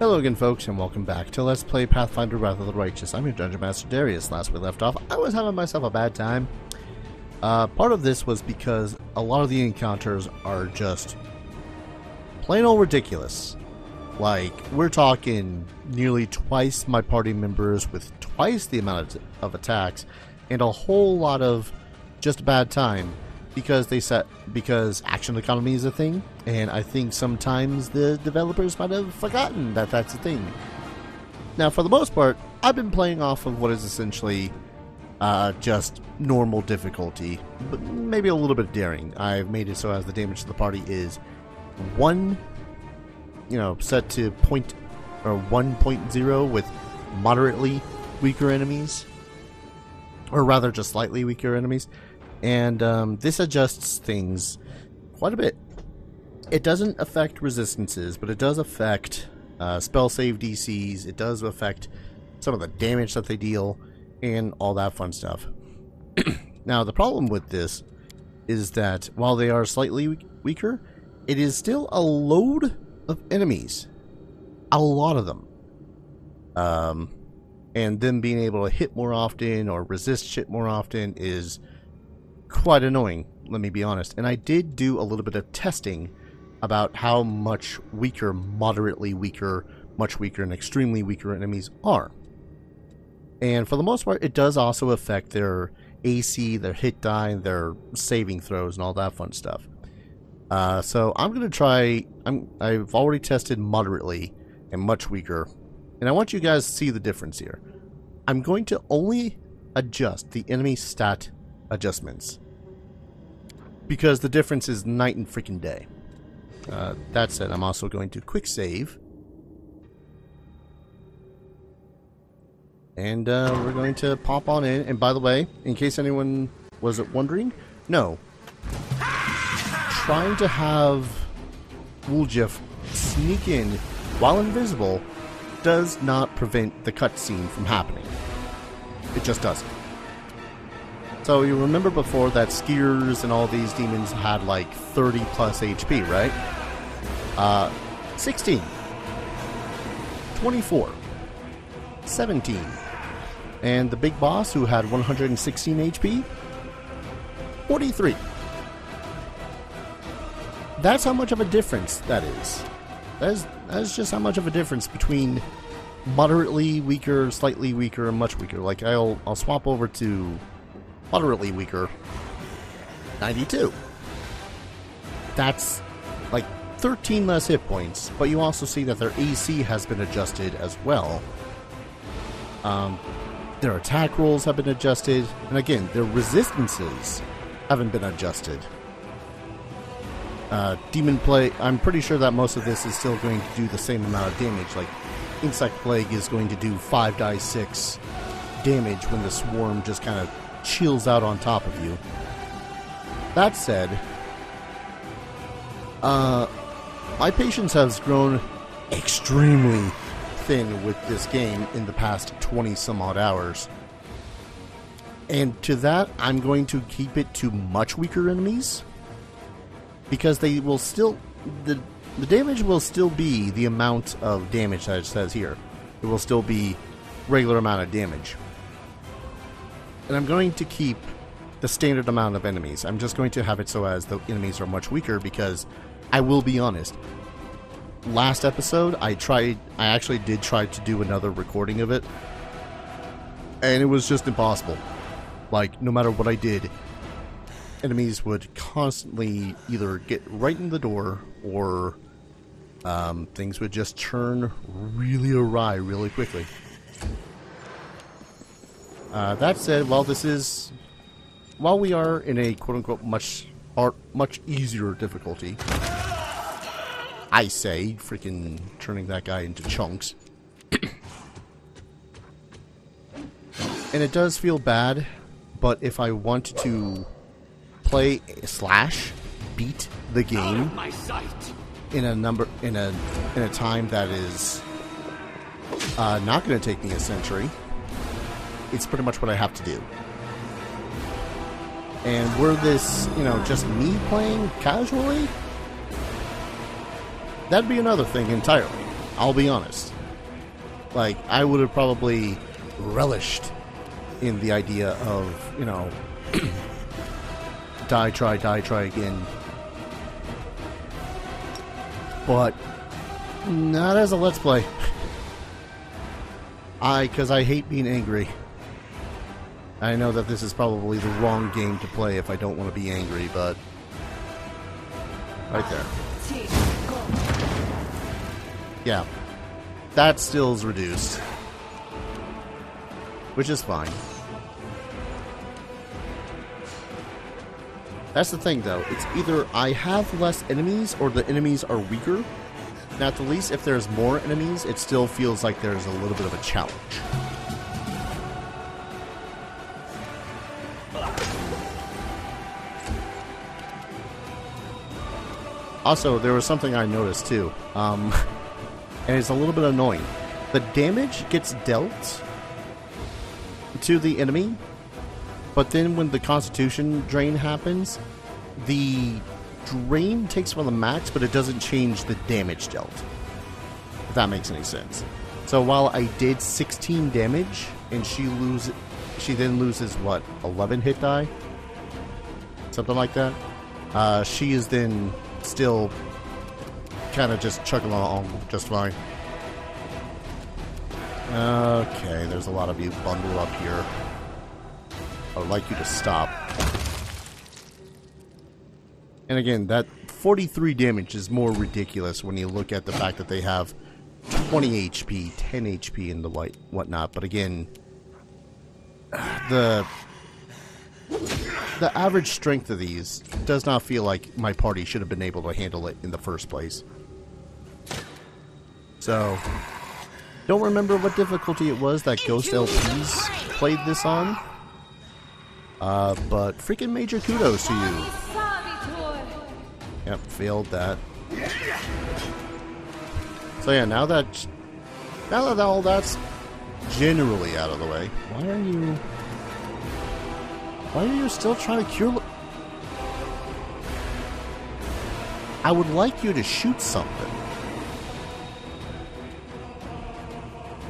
Hello again, folks, and welcome back to Let's Play Pathfinder Wrath of the Righteous. I'm your Dungeon Master Darius. Last we left off, I was having myself a bad time. Part of this was because a lot of the encounters are just plain old ridiculous. Like, we're talking nearly twice my party members with twice the amount of attacks, and a whole lot of just bad time. Because action economy is a thing, and I think sometimes the developers might have forgotten that that's a thing. Now, for the most part, I've been playing off of what is essentially just normal difficulty, but maybe a little bit daring. I've made it so as the damage to the party is set to 1.0 with moderately weaker enemies, or rather just slightly weaker enemies. And this adjusts things quite a bit. It doesn't affect resistances, but it does affect spell save DCs. It does affect some of the damage that they deal, and all that fun stuff. Now, the problem with this is that while they are slightly weaker, it is still a load of enemies. A lot of them. And them being able to hit more often or resist shit more often is quite annoying, let me be honest. And I did do a little bit of testing about how much weaker, moderately weaker, much weaker, and extremely weaker enemies are. And for the most part, it does also affect their AC, their hit die, their saving throws, and all that fun stuff. So I'm going to try... I've already tested moderately and much weaker, and I want you guys to see the difference here. I'm going to only adjust the enemy stat adjustments, because the difference is night and freaking day. That said, I'm also going to quick save, and we're going to pop on in. And by the way, in case anyone wasn't wondering, no, trying to have Wooljeff sneak in while invisible does not prevent the cutscene from happening. It just doesn't. So you remember before that skiers and all these demons had like 30 plus HP, right? 16, 24, 17, and the big boss who had 116 HP, 43. That's how much of a difference that is. That's just how much of a difference between moderately weaker, slightly weaker, and much weaker. Like I'll swap over to moderately weaker, 92. That's like 13 less hit points, but you also see that their AC has been adjusted as well. Their attack rolls have been adjusted, and again, their resistances haven't been adjusted. Demon Plague, I'm pretty sure that most of this is still going to do the same amount of damage. Like, Insect Plague is going to do 5 die 6 damage when the swarm just kind of chills out on top of you. That said, my patience has grown extremely thin with this game in the past 20 some odd hours. And to that, I'm going to keep it to much weaker enemies, because they will still, the damage will still be the amount of damage that it says here. It will still be regular amount of damage. And I'm going to keep the standard amount of enemies. I'm just going to have it so as the enemies are much weaker, because I will be honest. Last episode, I actually did try to do another recording of it, and it was just impossible. Like, no matter what I did, enemies would constantly either get right in the door, or things would just turn really awry really quickly. That said, while we are in a quote-unquote much easier difficulty, I say, freaking turning that guy into chunks. And it does feel bad, but if I want to play / beat the game in a time that is not going to take me a century, it's pretty much what I have to do. And were this, just me playing casually, that'd be another thing entirely. I'll be honest. Like, I would have probably relished in the idea of, you know, die, try again. But not as a Let's Play. Because I hate being angry. I know that this is probably the wrong game to play if I don't want to be angry, but... Right there. Yeah. That still is reduced. Which is fine. That's the thing, though. It's either I have less enemies or the enemies are weaker. Now, at the least, if there's more enemies, it still feels like there's a little bit of a challenge. Also, there was something I noticed, too. And it's a little bit annoying. The damage gets dealt to the enemy, but then when the Constitution drain happens, the drain takes from the max, but it doesn't change the damage dealt. If that makes any sense. So while I did 16 damage, and she then loses, what, 11 hit die? Something like that? She is then still kind of just chugging along just fine. Okay, there's a lot of you bundled up here. I would like you to stop. And again, that 43 damage is more ridiculous when you look at the fact that they have 20 HP, 10 HP, and the whatnot. But again, the average strength of these does not feel like my party should have been able to handle it in the first place. So, don't remember what difficulty it was that Ghost LPs played this on. But freaking major kudos to you. Yep, failed that. So yeah, now that all that's generally out of the way, why are you still trying to cure? I would like you to shoot something.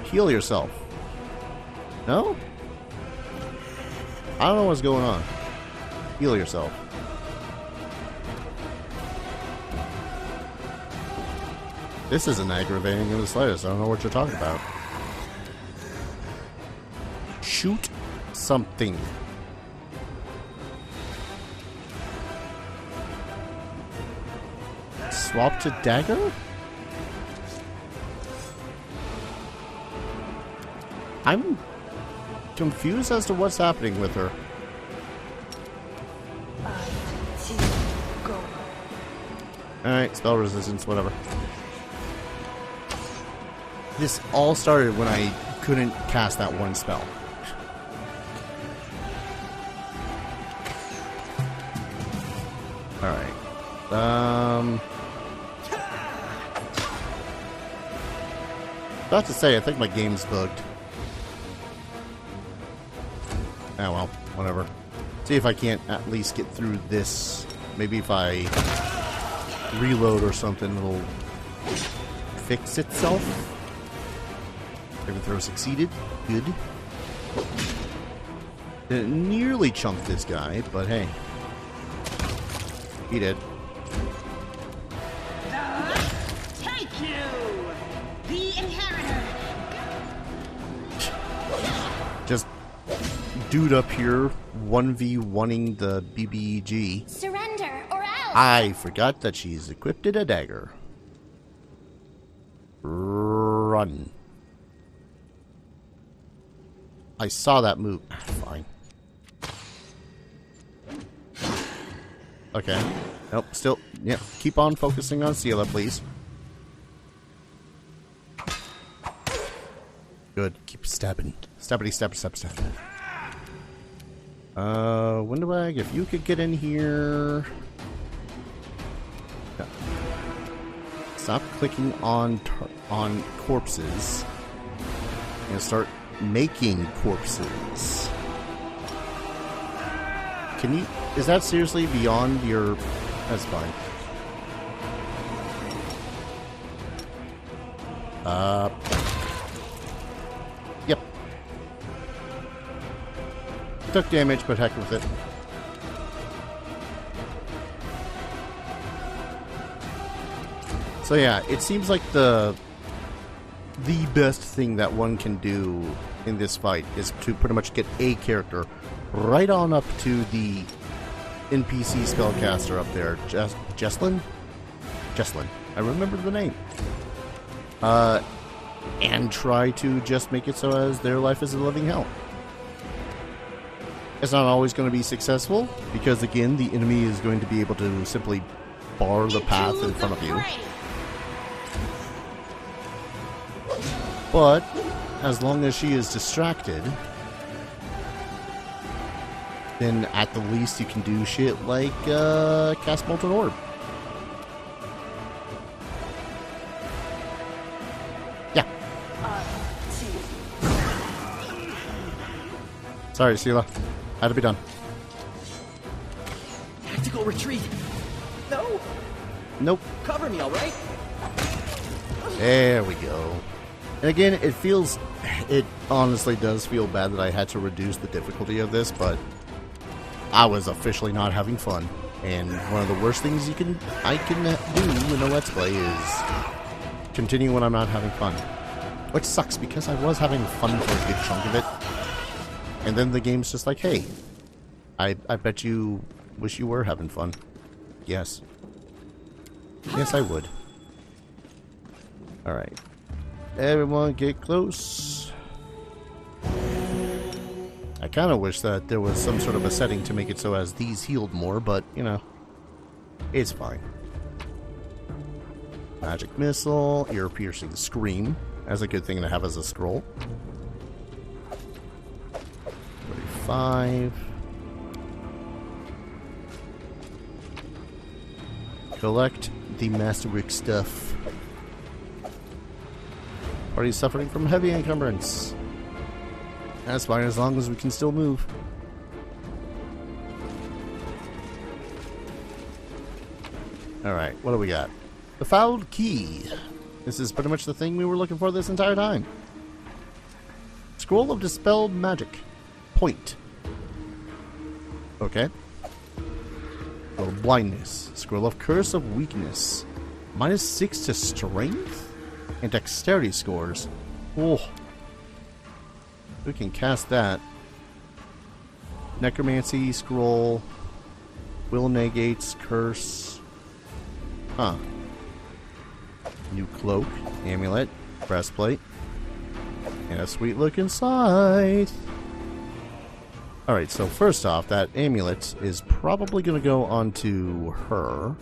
Heal yourself. No? I don't know what's going on. Heal yourself. This isn't aggravating in the slightest. I don't know what you're talking about. Shoot something. Swap to dagger? I'm confused as to what's happening with her. Alright, spell resistance, whatever. This all started when I couldn't cast that one spell. Alright. About to say, I think my game's bugged. Oh well, whatever. See if I can't at least get through this. Maybe if I reload or something, it'll fix itself. Saving throw succeeded. Good. Didn't nearly chunk this guy, but hey. He did. Take you! The inheritor! Just dude up here 1v1ing the BBEG. Surrender or else! I forgot that she's equipped a dagger. Run. I saw that move. Fine. Okay. Nope, still. Yep, keep on focusing on Seela, please. Good. Keep stabbing. Stabbity, stab, stab, stab. Windowbag, if you could get in here. Yeah. Stop clicking on corpses. And start making corpses. Can you... Is that seriously beyond your... That's fine. Yep. Took damage, but heck with it. So yeah, it seems like the best thing that one can do in this fight is to pretty much get a character right on up to the NPC spellcaster up there, Jesslyn? Jesslyn. I remember the name. And try to just make it so as their life is a living hell. It's not always going to be successful, because again, the enemy is going to be able to simply bar the path in front of you. But, as long as she is distracted, then at the least you can do shit like cast Molten Orb. Yeah. Sorry, Sheila. Had to be done. Tactical retreat. No. Nope. Cover me, all right? There we go. And again, it honestly does feel bad that I had to reduce the difficulty of this, but I was officially not having fun. And one of the worst things I can do in a Let's Play is continue when I'm not having fun. Which sucks, because I was having fun for a good chunk of it. And then the game's just like, hey, I bet you wish you were having fun. Yes. Yes, I would. Alright. Everyone get close. I kind of wish that there was some sort of a setting to make it so as these healed more, but, you know, it's fine. Magic Missile, Ear-Piercing Scream. That's a good thing to have as a scroll. 45. Collect the Masterwork stuff. Party suffering from heavy encumbrance. That's fine as long as we can still move. Alright, what do we got? The Fouled Key. This is pretty much the thing we were looking for this entire time. Scroll of Dispelled Magic. Point. Okay. Scroll of Blindness. Scroll of Curse of Weakness. -6 to Strength and Dexterity scores. Oh. We can cast that. Necromancy Scroll. Will Negates Curse. Huh. New Cloak. Amulet. Breastplate. And a sweet looking scythe. Alright, so first off, that amulet is probably going to go onto her.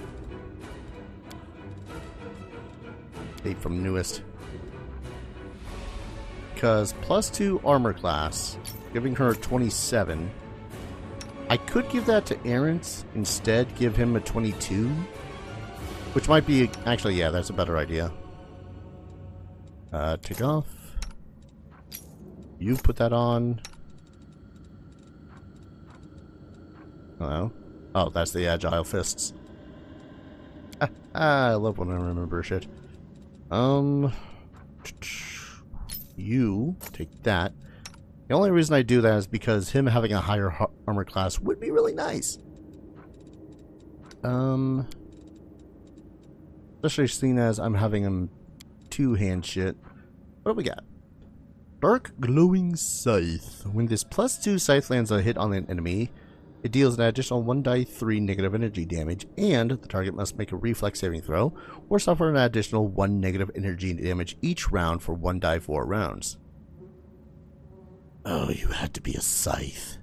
Take from newest. Because +2 armor class, giving her 27. I could give that to Errant, instead give him a 22. Which might be, actually, yeah, that's a better idea. Take off. You put that on. Hello? Oh, that's the Agile Fists. I love when I remember shit. You take that. The only reason I do that is because him having a higher armor class would be really nice. Especially seeing as I'm having him two-hand shit. What do we got? Dark Glowing Scythe. When this +2 scythe lands a hit on an enemy, it deals an additional 1d3 negative energy damage, and the target must make a reflex saving throw, or suffer an additional 1 negative energy damage each round for 1d4 rounds. Oh, you had to be a scythe.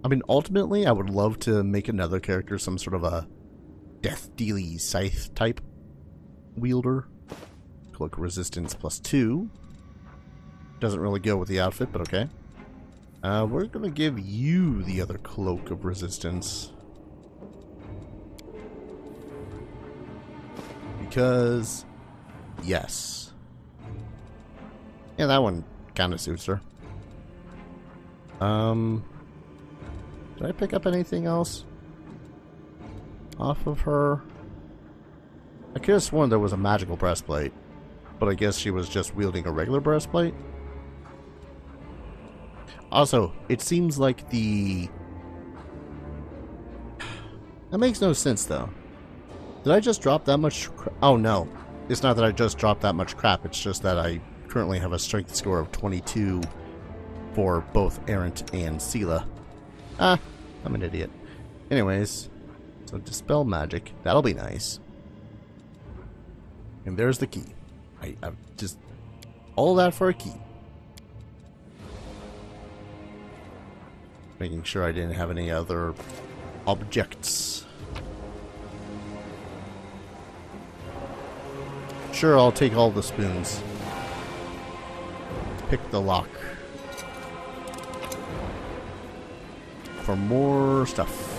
I mean, ultimately, I would love to make another character some sort of a death-dealy scythe type wielder. Cloak resistance +2. Doesn't really go with the outfit, but okay. We're going to give you the other Cloak of Resistance. Because, yes. Yeah, that one kind of suits her. Did I pick up anything else off of her? I could have sworn there was a magical breastplate. But I guess she was just wielding a regular breastplate. Also, it seems like the... That makes no sense, though. Did I just drop that much... Oh, no. It's not that I just dropped that much crap. It's just that I currently have a strength score of 22 for both Errant and Sela. Ah, I'm an idiot. Anyways, so Dispel Magic. That'll be nice. And there's the key. I just... All that for a key. Making sure I didn't have any other objects. Sure, I'll take all the spoons. Pick the lock. For more stuff.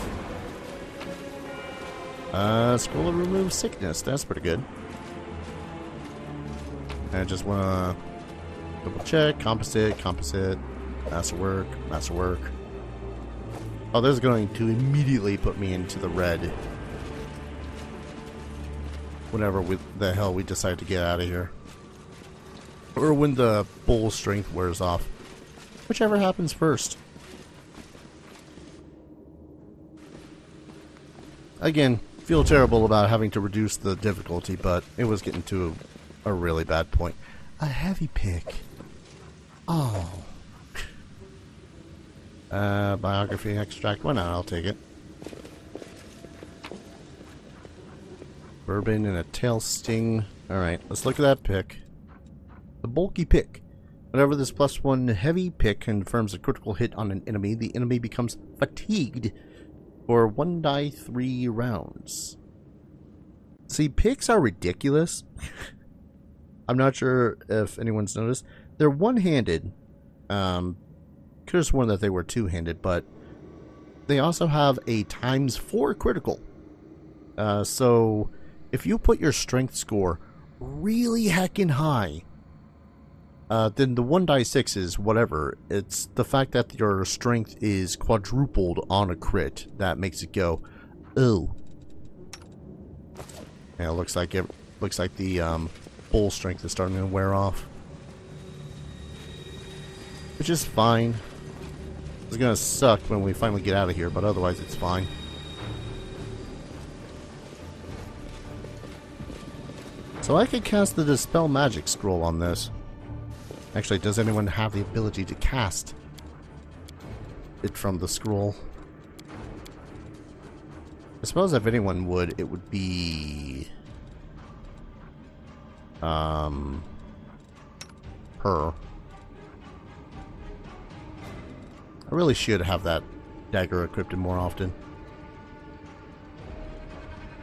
Scroll to remove sickness. That's pretty good. I just want to double check. Composite, composite. Masterwork, masterwork. Oh, this is going to immediately put me into the red. Whenever the hell we decide to get out of here. Or when the bull strength wears off. Whichever happens first. Again, feel terrible about having to reduce the difficulty, but it was getting to a really bad point. A heavy pick. Oh. Biography extract. Why not? I'll take it. Bourbon and a tail sting. Alright, let's look at that pick. The bulky pick. Whenever this +1 heavy pick confirms a critical hit on an enemy, the enemy becomes fatigued for 1 die 3 rounds. See, picks are ridiculous. I'm not sure if anyone's noticed. They're one-handed. Could have sworn that they were two-handed, but they also have a ×4 critical. So if you put your strength score really heckin' high, then the 1 die 6 is whatever. It's the fact that your strength is quadrupled on a crit that makes it go, oh. Yeah, it looks like the bull strength is starting to wear off, which is fine. It's gonna suck when we finally get out of here, but otherwise it's fine. So I could cast the Dispel Magic scroll on this. Actually, does anyone have the ability to cast it from the scroll? I suppose if anyone would, it would be... her. I really should have that dagger equipped more often.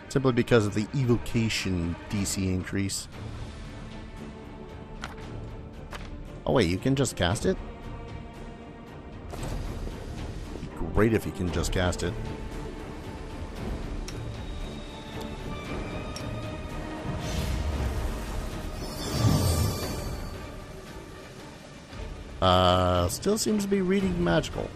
Simply because of the evocation DC increase. Oh wait, you can just cast it? It'd be great if you can just cast it. Still seems to be reading magical.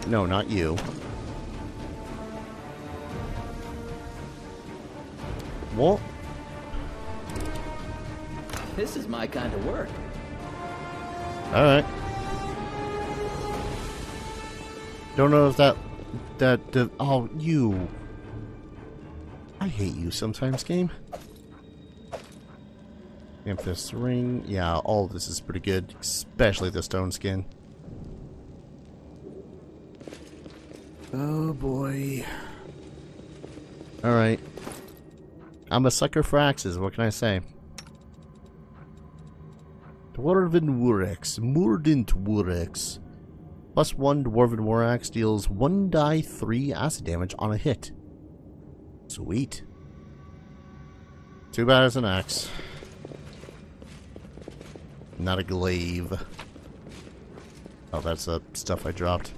No, not you. What? This is my kind of work. Alright. Don't know if oh, you. I hate you sometimes, game. Amethyst ring. Yeah, all of this is pretty good, especially the stone skin. Oh boy. Alright. I'm a sucker for axes, what can I say? Dwarven War-Axe. Mordant War-Axe. +1 Dwarven War-Axe deals 1 die 3 acid damage on a hit. Sweet. Too bad it's an axe. Not a glaive. Oh, that's the stuff I dropped.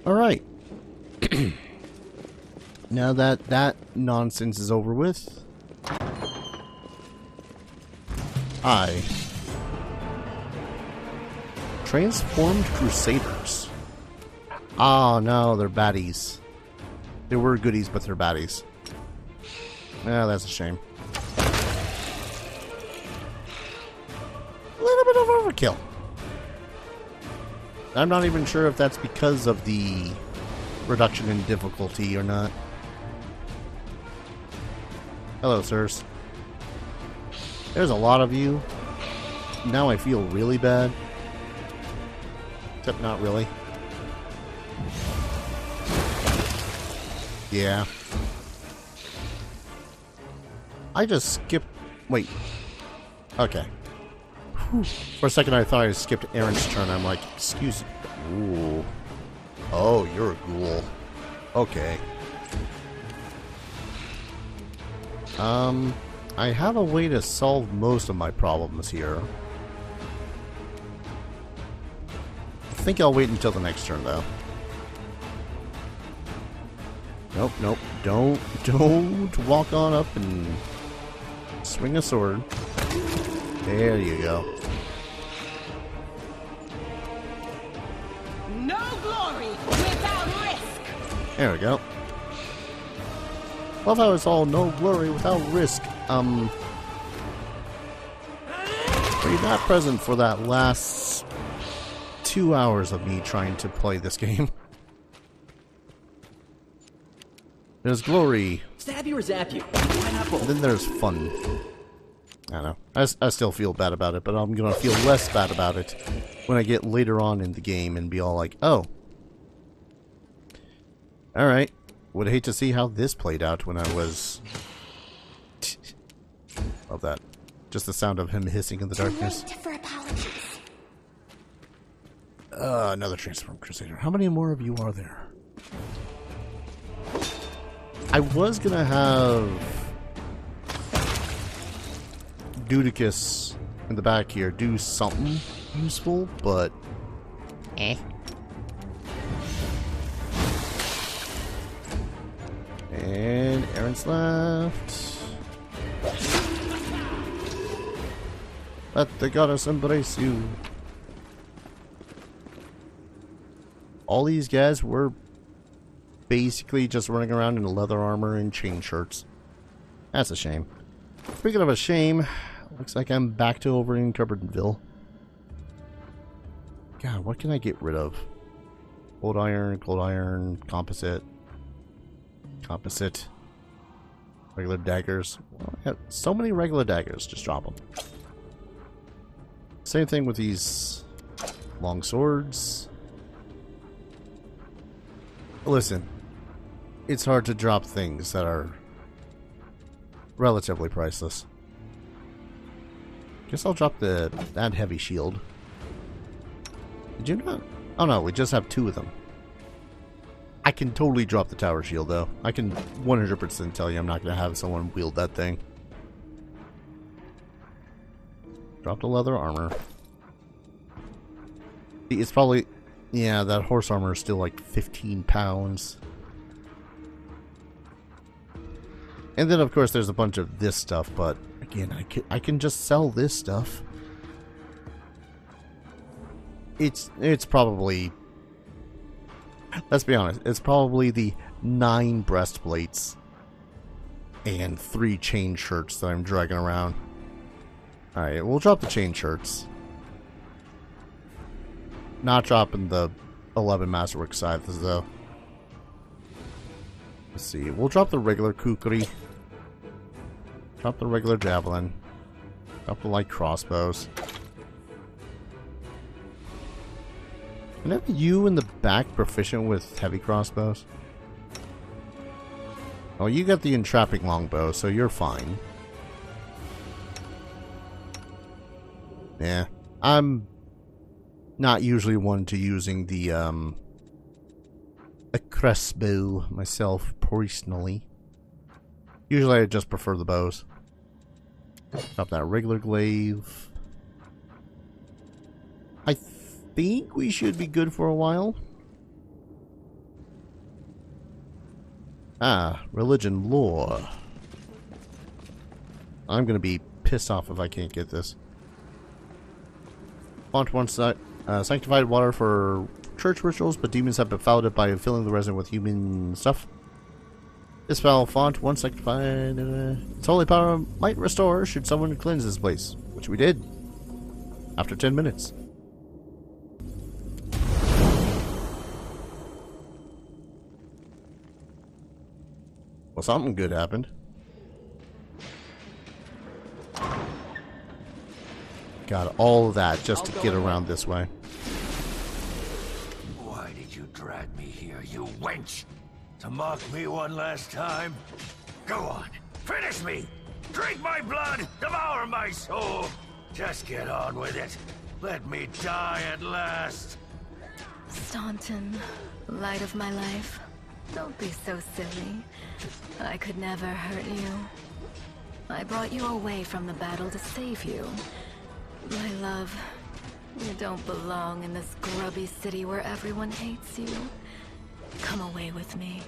Alright. Now that that nonsense is over with, I. Transformed Crusaders. Oh no, they're baddies. They were goodies, but they're baddies. Yeah, that's a shame. A little bit of overkill. I'm not even sure if that's because of the reduction in difficulty or not. Hello, sirs. There's a lot of you. Now I feel really bad. Except not really. Yeah. I just skipped... Wait. Okay. Whew. For a second I thought I skipped Aaron's turn. I'm like, excuse me. Ooh. Oh, you're a ghoul. Okay. I have a way to solve most of my problems here. I think I'll wait until the next turn, though. Nope, nope. Don't walk on up and swing a sword. There you go. No glory without risk. There we go. Love how it's all no glory without risk. Were you not present for that last 2 hours of me trying to play this game? There's glory. Stab you or zap you? Why not both? And then there's fun. I don't know. I still feel bad about it, but I'm gonna feel less bad about it when I get later on in the game and be all like, oh. Alright. Would hate to see how this played out when I was... Love that. Just the sound of him hissing in the darkness. For apologies. Another Transform Crusader. How many more of you are there? I was gonna have Dudicus in the back here do something useful, but And Aaron's left. Let the goddess embrace you. All these guys were basically just running around in leather armor and chain shirts. That's a shame. Speaking of a shame, looks like I'm back to over in Cupboardville. God, what can I get rid of? Gold iron, composite. Composite. Regular daggers. Well, I have so many regular daggers, just drop them. Same thing with these long swords. Listen, it's hard to drop things that are relatively priceless. Guess I'll drop that heavy shield. Did you not? Oh no, we just have 2 of them. I can totally drop the tower shield though. I can 100% tell you I'm not going to have someone wield that thing. Drop the leather armor. It's probably... Yeah, that horse armor is still like 15 pounds. And then of course there's a bunch of this stuff, but again, I can just sell this stuff. It's probably... Let's be honest, it's probably the 9 breastplates and 3 chain shirts that I'm dragging around. Alright, we'll drop the chain shirts. Not dropping the 11 Masterwork scythes though. Let's see, we'll drop the regular kukri. Drop the regular javelin. Drop the light crossbows. And are you in the back proficient with heavy crossbows? Oh, you got the entrapping longbow, so you're fine. Yeah, I'm not usually one to using the a crossbow myself personally. Usually I just prefer the bows. Drop that regular glaive. I think we should be good for a while. Ah, religion lore. I'm gonna be pissed off if I can't get this. font once sanctified water for church rituals, but demons have befouled it by filling the resin with human stuff. This foul font, once sanctified, its holy power might restore should someone cleanse this place, which we did after 10 minutes. Well, something good happened. Got all of that just to get around this way. Why did you drag me here, you wench? To mock me one last time? Go on, finish me! Drink my blood, devour my soul! Just get on with it. Let me die at last. Staunton, light of my life, don't be so silly. I could never hurt you. I brought you away from the battle to save you. My love, you don't belong in this grubby city where everyone hates you. Come away with me.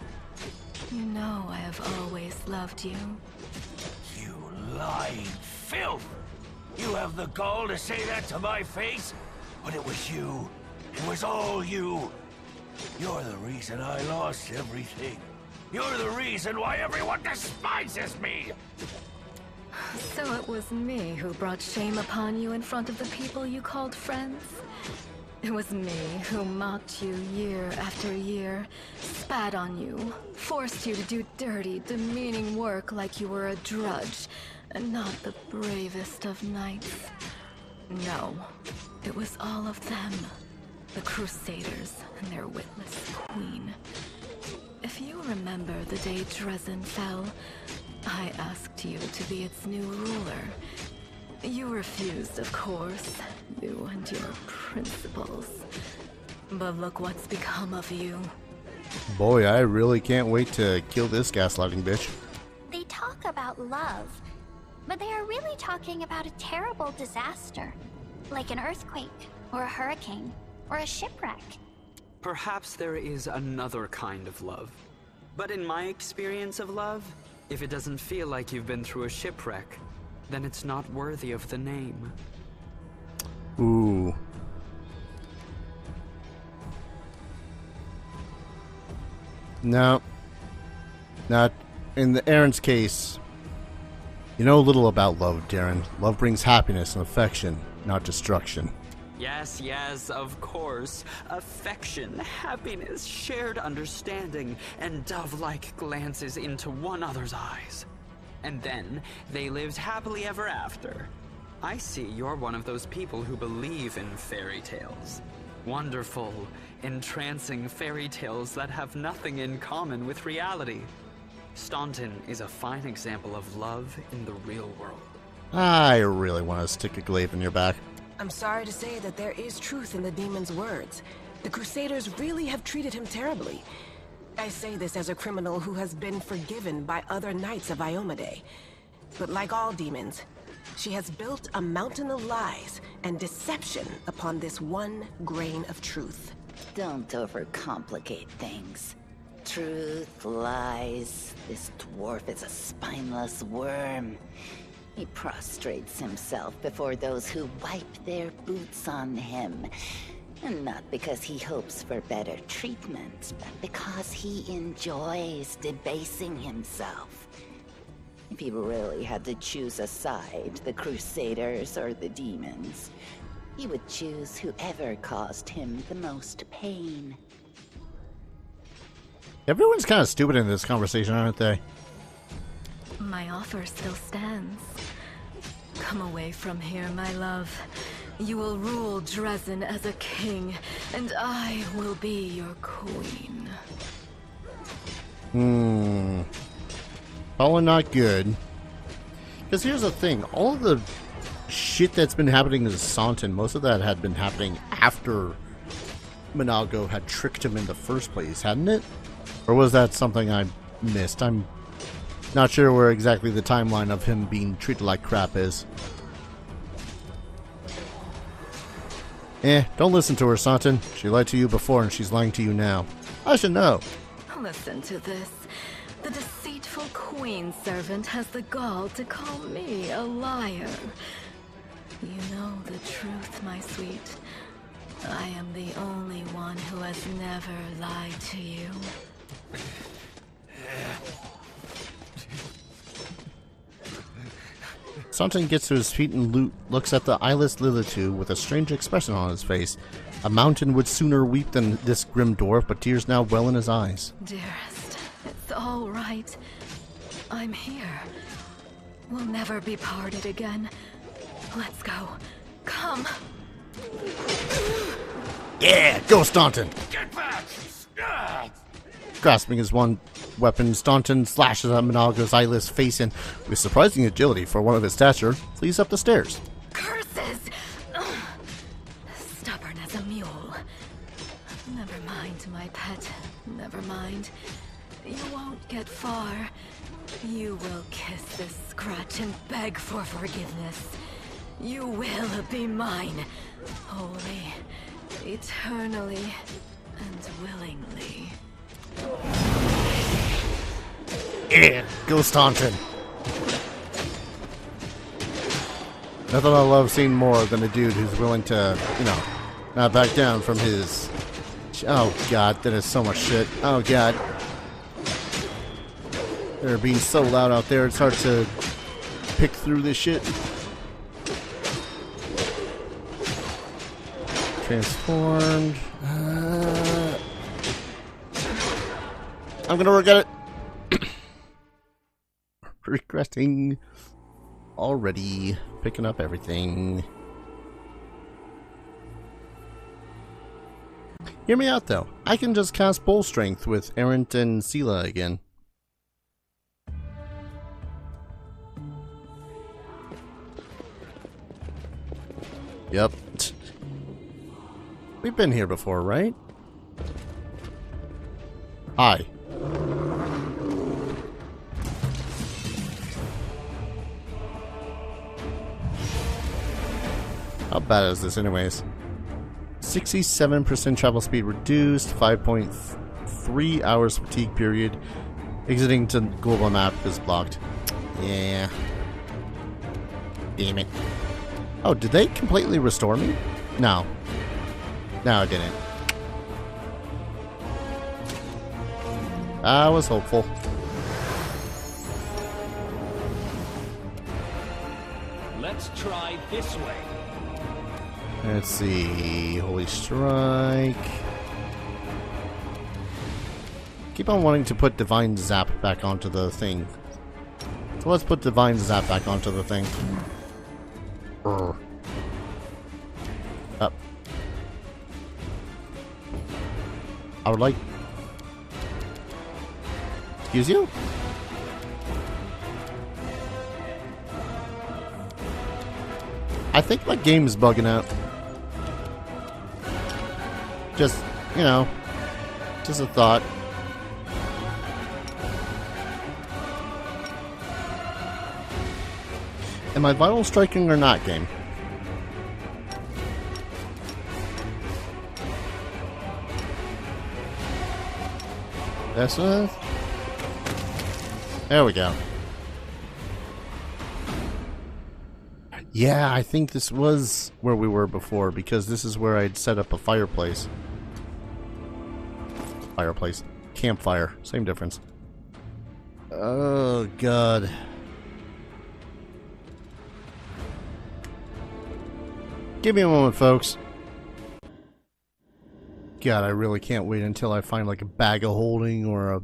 You know I have always loved you. You lying filth! You have the gall to say that to my face? But it was you. It was all you. You're the reason I lost everything. You're the reason why everyone despises me! So it was me who brought shame upon you in front of the people you called friends? It was me who mocked you year after year, spat on you, forced you to do dirty, demeaning work like you were a drudge, and not the bravest of knights. No, it was all of them. The Crusaders and their witless queen. If you remember the day Dresden fell, I asked you to be its new ruler. You refused, of course, you and your principles. But look what's become of you. Boy, I really can't wait to kill this gaslighting bitch. They talk about love, but they are really talking about a terrible disaster, like an earthquake, or a hurricane, or a shipwreck. Perhaps there is another kind of love. But in my experience of love, if it doesn't feel like you've been through a shipwreck, then it's not worthy of the name. Ooh. No. Not in Aaron's case. You know little about love, Darren. Love brings happiness and affection, not destruction. Yes, yes, of course. Affection, happiness, shared understanding, and dove-like glances into one another's eyes. And then, they lived happily ever after. I see you're one of those people who believe in fairy tales. Wonderful, entrancing fairy tales that have nothing in common with reality. Staunton is a fine example of love in the real world. I really want to stick a glaive in your back. I'm sorry to say that there is truth in the demon's words. The Crusaders really have treated him terribly. I say this as a criminal who has been forgiven by other knights of Iomade. But like all demons, she has built a mountain of lies and deception upon this one grain of truth. Don't overcomplicate things. Truth, lies. This dwarf is a spineless worm. He prostrates himself before those who wipe their boots on him. And not because he hopes for better treatment, but because he enjoys debasing himself. If he really had to choose a side, the Crusaders or the demons, he would choose whoever caused him the most pain. Everyone's kind of stupid in this conversation, aren't they? My offer still stands. Come away from here, my love. You will rule Dresden as a king, and I will be your queen. Probably not good. Because here's the thing, all of the shit that's been happening to Staunton, most of that had been happening after Minago had tricked him in the first place, hadn't it? Or was that something I missed? I'm not sure where exactly the timeline of him being treated like crap is. Don't listen to her, Staunton. She lied to you before and she's lying to you now. I should know. Listen to this. The deceitful queen servant has the gall to call me a liar. You know the truth, my sweet. I am the only one who has never lied to you. Staunton gets to his feet and looks at the eyeless lilitu with a strange expression on his face. A mountain would sooner weep than this grim dwarf, but tears now well in his eyes. Dearest, it's all right. I'm here. We'll never be parted again. Let's go. Come. Yeah, go Staunton! Get back! Grasping his one weapon, Staunton slashes at Minago's eyeless face and, with surprising agility for one of his stature, flees up the stairs. Curses! Ugh. Stubborn as a mule. Never mind, my pet. Never mind. You won't get far. You will kiss this scratch and beg for forgiveness. You will be mine. Wholly, eternally, and willingly. Yeah, go Staunton! Nothing I love seeing more than a dude who's willing to, not back down from his... Oh god, that is so much shit. Oh god. They're being so loud out there, it's hard to pick through this shit. Transformed. I'm gonna regret it. Regretting already. Picking up everything. Hear me out though. I can just cast Bull Strength with Errant and Sela again. Yep. We've been here before, right? Hi. How bad is this anyways? 67% travel speed reduced, 5.3 hours fatigue period. Exiting to global map is blocked. Yeah. Damn it. Oh, did they completely restore me? No. No, it didn't. I was hopeful. Let's try this way. Let's see. Holy Strike. Keep on wanting to put Divine Zap back onto the thing. So let's put Divine Zap back onto the thing. Up. I would like... Excuse you? I think my game's bugging out. Just, just a thought. Am I vital striking or not, game? This one? There we go. Yeah, I think this was where we were before, because this is where I'd set up a fireplace. Fireplace. Campfire. Same difference. Oh, God. Give me a moment, folks. God, I really can't wait until I find like a bag of holding or a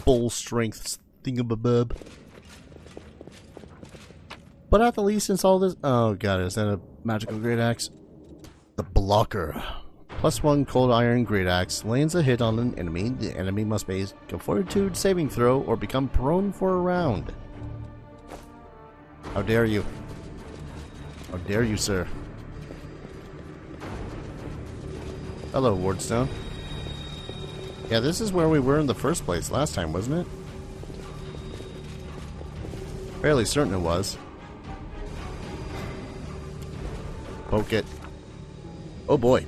bull strength thingamabub. But at the least, since all this... Oh god, is that a magical great axe? The blocker. +1 cold iron great axe lands a hit on an enemy. The enemy must make a fortitude saving throw or become prone for a round. How dare you? How dare you, sir? Hello, Wardstone. Yeah, this is where we were in the first place last time, wasn't it? Fairly certain it was. Poke it. Oh boy.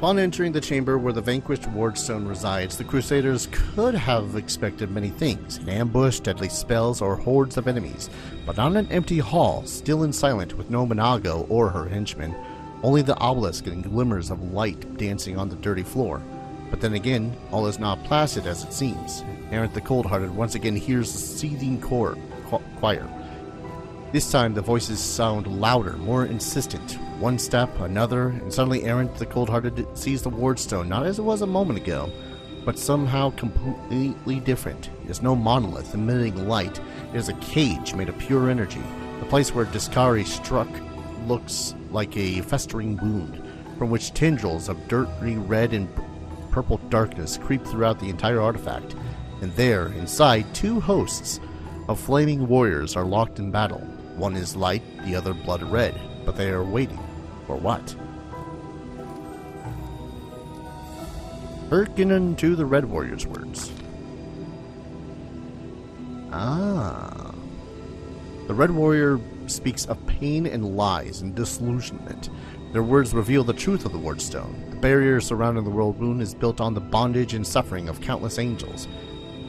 Upon entering the chamber where the vanquished Wardstone resides, the Crusaders could have expected many things: an ambush, deadly spells, or hordes of enemies, but not an empty hall, still and silent, with no Minago or her henchmen, only the obelisk and glimmers of light dancing on the dirty floor. But then again, all is not placid as it seems. Errant the Cold-Hearted once again hears the seething choir. This time the voices sound louder, more insistent. One step, another, and suddenly Errant the Cold-Hearted sees the Wardstone not as it was a moment ago, but somehow completely different. It is no monolith emitting light. It is a cage made of pure energy. The place where Discari struck looks like a festering wound, from which tendrils of dirty red and purple darkness creep throughout the entire artifact. And there, inside, two hosts of flaming warriors are locked in battle. One is light, the other blood red, but they are waiting. For what? Hearken unto the Red Warrior's words. Ah. The Red Warrior speaks of pain and lies and disillusionment. Their words reveal the truth of the Wardstone. The barrier surrounding the World Moon is built on the bondage and suffering of countless angels.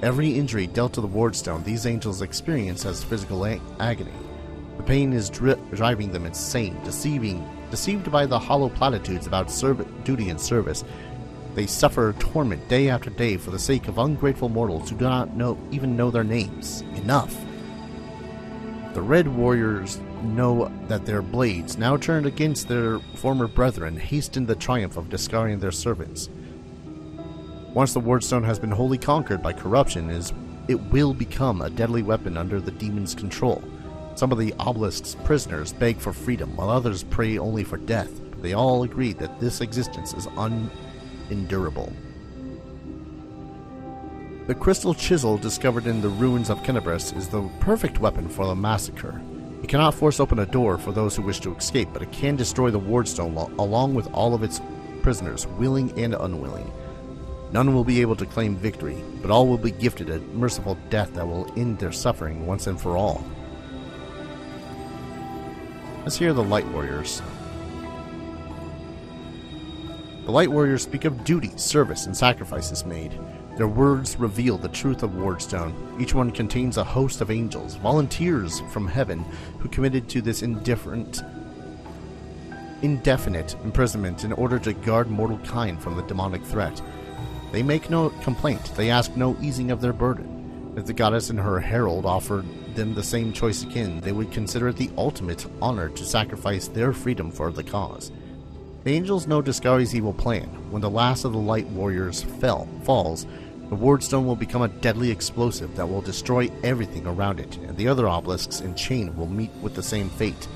Every injury dealt to the Wardstone, these angels experience as physical agony. The pain is driving them insane, deceived by the hollow platitudes about duty and service. They suffer torment day after day for the sake of ungrateful mortals who do not even know their names. Enough! The Red Warriors know that their blades, now turned against their former brethren, hasten the triumph of Discari and their servants. Once the Wardstone has been wholly conquered by corruption, it will become a deadly weapon under the demon's control. Some of the obelisk's prisoners beg for freedom, while others pray only for death. But they all agree that this existence is unendurable. The crystal chisel discovered in the ruins of Kenabres is the perfect weapon for the massacre. It cannot force open a door for those who wish to escape, but it can destroy the Wardstone along with all of its prisoners, willing and unwilling. None will be able to claim victory, but all will be gifted a merciful death that will end their suffering once and for all. Let's hear the Light Warriors. The Light Warriors speak of duty, service, and sacrifices made. Their words reveal the truth of Wardstone. Each one contains a host of angels, volunteers from heaven, who committed to this indefinite imprisonment in order to guard mortal kind from the demonic threat. They make no complaint. They ask no easing of their burden. If the goddess and her herald offered them the same choice again, they would consider it the ultimate honor to sacrifice their freedom for the cause. The angels know Discari's evil plan. When the last of the Light Warriors falls, the Wardstone will become a deadly explosive that will destroy everything around it, and the other obelisks in chain will meet with the same fate.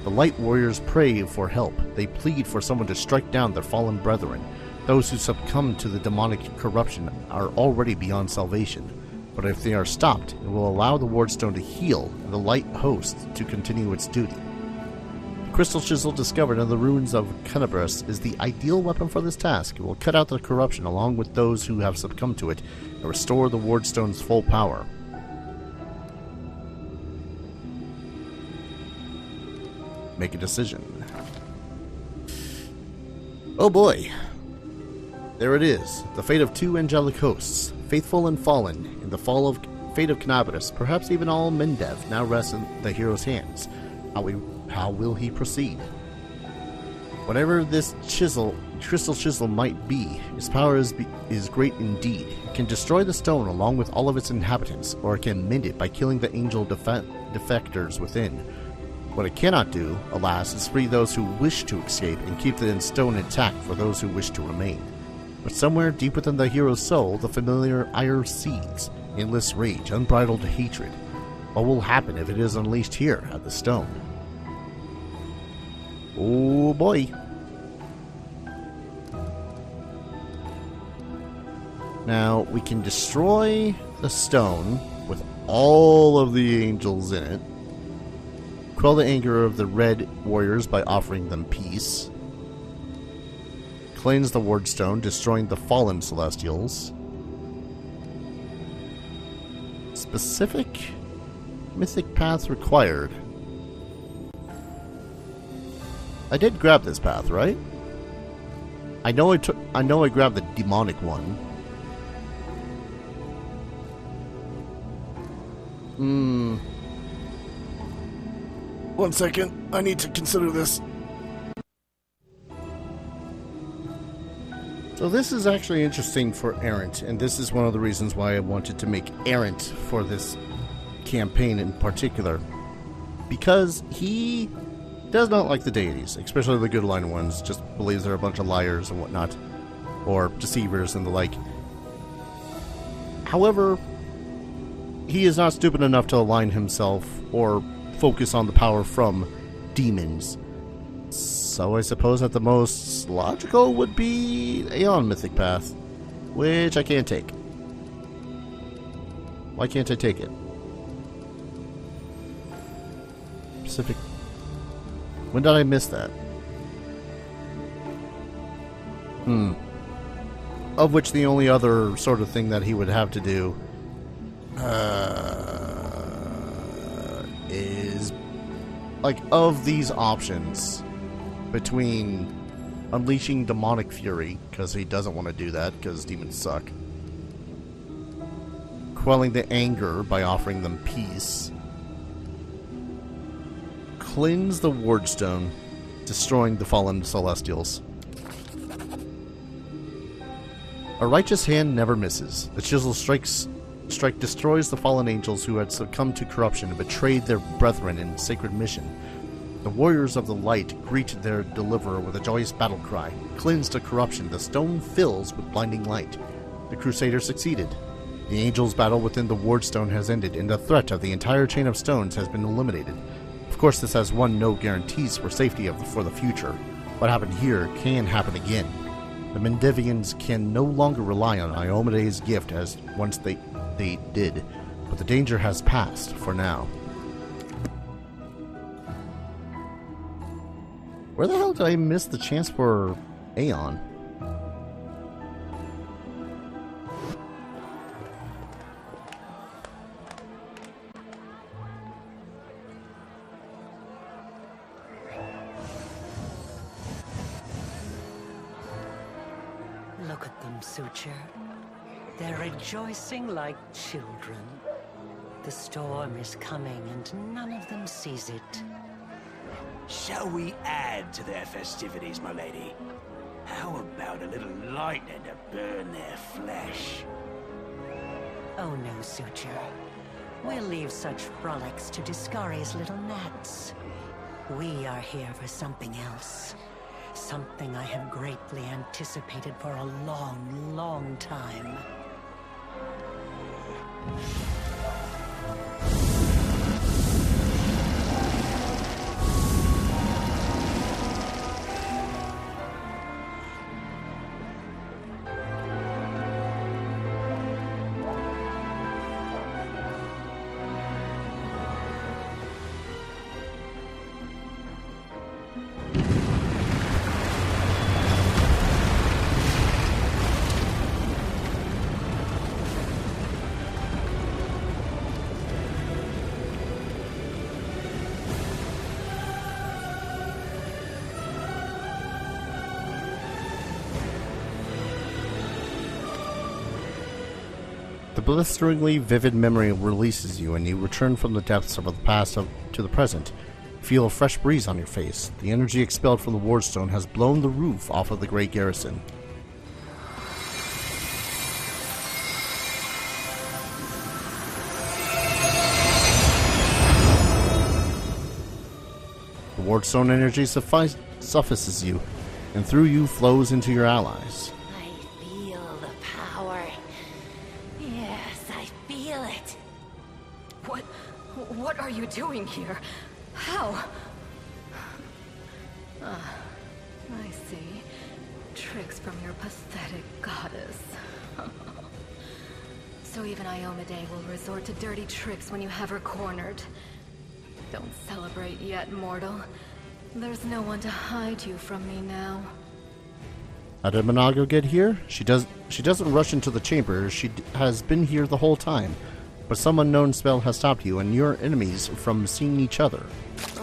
The Light Warriors pray for help. They plead for someone to strike down their fallen brethren. Those who succumb to the demonic corruption are already beyond salvation. But if they are stopped, it will allow the Wardstone to heal and the Light Host to continue its duty. The crystal chisel discovered in the ruins of Kenabres is the ideal weapon for this task. It will cut out the corruption along with those who have succumbed to it and restore the Wardstone's full power. Make a decision. Oh boy. There it is, the fate of two angelic hosts, faithful and fallen. In the fate of Kenabres, perhaps even all Mendev now rests in the hero's hands. How will he proceed? Whatever this crystal chisel might be, its power is great indeed. It can destroy the stone along with all of its inhabitants, or it can mend it by killing the angel defectors within. What it cannot do, alas, is free those who wish to escape and keep the stone intact for those who wish to remain. But somewhere deep within the hero's soul, the familiar ire seethes, endless rage, unbridled hatred. What will happen if it is unleashed here at the stone? Oh boy. Now, we can destroy the stone with all of the angels in it, quell the anger of the Red Warriors by offering them peace, cleanse the Wardstone, destroying the fallen Celestials. Specific mythic path required. I did grab this path, right? I know I grabbed the demonic one. One second. I need to consider this. So this is actually interesting for Errant, and this is one of the reasons why I wanted to make Errant for this campaign in particular. Because he does not like the deities, especially the good line ones, just believes they're a bunch of liars and whatnot, or deceivers and the like. However, he is not stupid enough to align himself or focus on the power from demons. So I suppose that the most logical would be Aeon Mythic Path, which I can't take. Why can't I take it? Pacific. When did I miss that? Of which the only other sort of thing that he would have to do is, like, of these options between unleashing demonic fury, because he doesn't want to do that because demons suck, quelling the anger by offering them peace, cleanse the Wardstone, destroying the fallen celestials. A righteous hand never misses. The chisel strike destroys the fallen angels who had succumbed to corruption and betrayed their brethren in sacred mission. The warriors of the light greet their deliverer with a joyous battle cry. Cleansed to corruption, the stone fills with blinding light. The Crusaders succeeded. The angels' battle within the Wardstone has ended, and the threat of the entire chain of stones has been eliminated. Of course, this has won no guarantees for safety for the future. What happened here can happen again. The Mendevians can no longer rely on Iomede's gift as once they did, but the danger has passed for now. Where the hell did I miss the chance for Aeon? Look at them, Suture. They're rejoicing like children. The storm is coming and none of them sees it. Shall we add to their festivities, my lady? How about a little lightning to burn their flesh? Oh no, Suture. We'll leave such frolics to Discari's little gnats. We are here for something else. Something I have greatly anticipated for a long, long time. The blisteringly vivid memory releases you, and you return from the depths of the past to the present. Feel a fresh breeze on your face. The energy expelled from the Wardstone has blown the roof off of the great garrison. The Wardstone energy suffices you, and through you flows into your allies. I feel the power. Yes, I feel it. What are you doing here? How? I see. Tricks from your pathetic goddess. So even Iomade will resort to dirty tricks when you have her cornered. Don't celebrate yet, mortal. There's no one to hide you from me now. How did Monago get here? She doesn't rush into the chamber. She has been here the whole time. But some unknown spell has stopped you and your enemies from seeing each other.